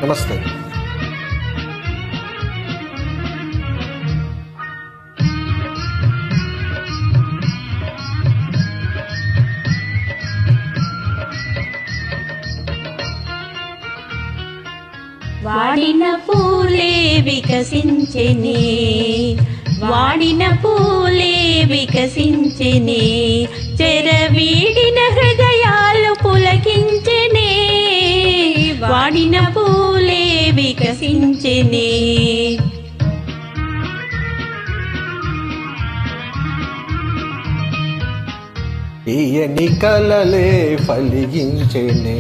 నమస్తే. వాడిన పూలే వికసించెనే, వాడిన పూలే వికసించెనే, చెరవీడిన హృదయాలు పులకించెనే, వాడిన పూలే వికసించెనే. తీయని కలలే ఫలించెనే,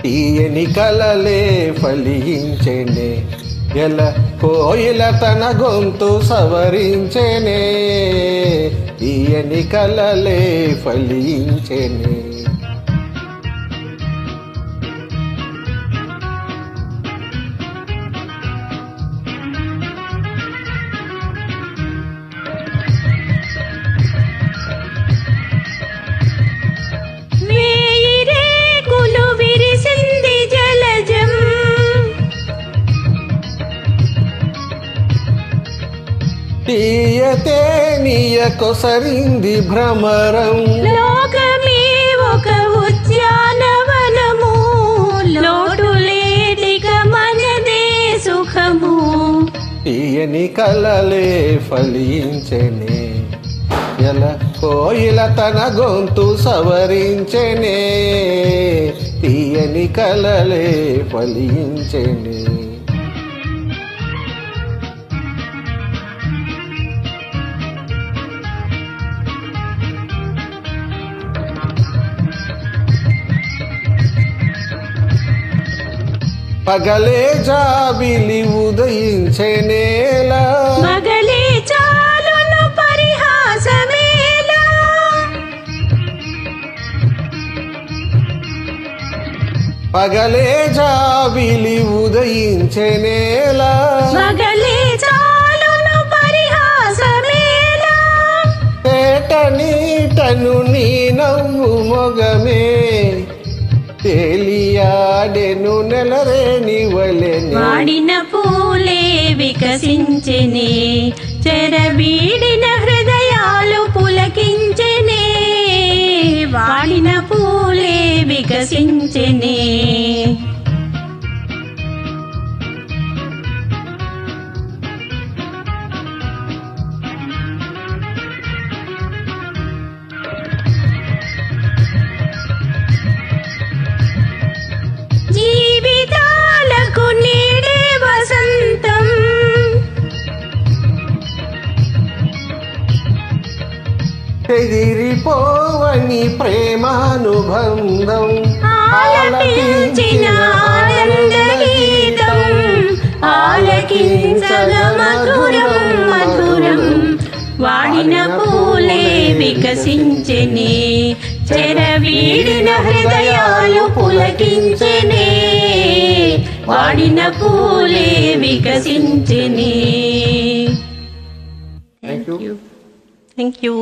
తీయని కలలే ఫలించెనే, ఎల కోయిల తన గొంతు సవరించెనే, తీయని కలలే ఫలించెనే. తీయతే నీయ కొసరింది భ్రమరం, లోకమే ఒక ఉద్యానవనము, లోటులేటిక మనదే సుఖము. తీయని కలలే ఫలించెనే, ఎల కోయిల తన గొంతు సవరించెనే, తీయని కలలే ఫలించెనే. పగలే జాబిలి ఉదయించెనేలా, మగలే చాలును పరిహాసమేలా, పగలే జాబిలి ఉదయించెనేలా, మగలే చాలును పరిహాసమేలా, తేట నీటను నీ నవ్వు మొగమే, తేలియాడెను నెలరేని వలెనే. వాడిన పూలే వికసించెనే, చెరవీడిన హృదయాలు పులకించెనే, వాడిన పూలే వికసించెనే. జీవితాలకు నీడే వసంతం, ఎదిరిపోవని ప్రేమానుబంధం, ఆలపించిన ఆనంద గీతం, ఆలకించగ మధురం మధురం. వాడిన పూలే వికసించెనే, చెరవీడిన హృదయాలు పులకించెనే, వాడిన పూలే వికసించెనే. Thank you. Thank you.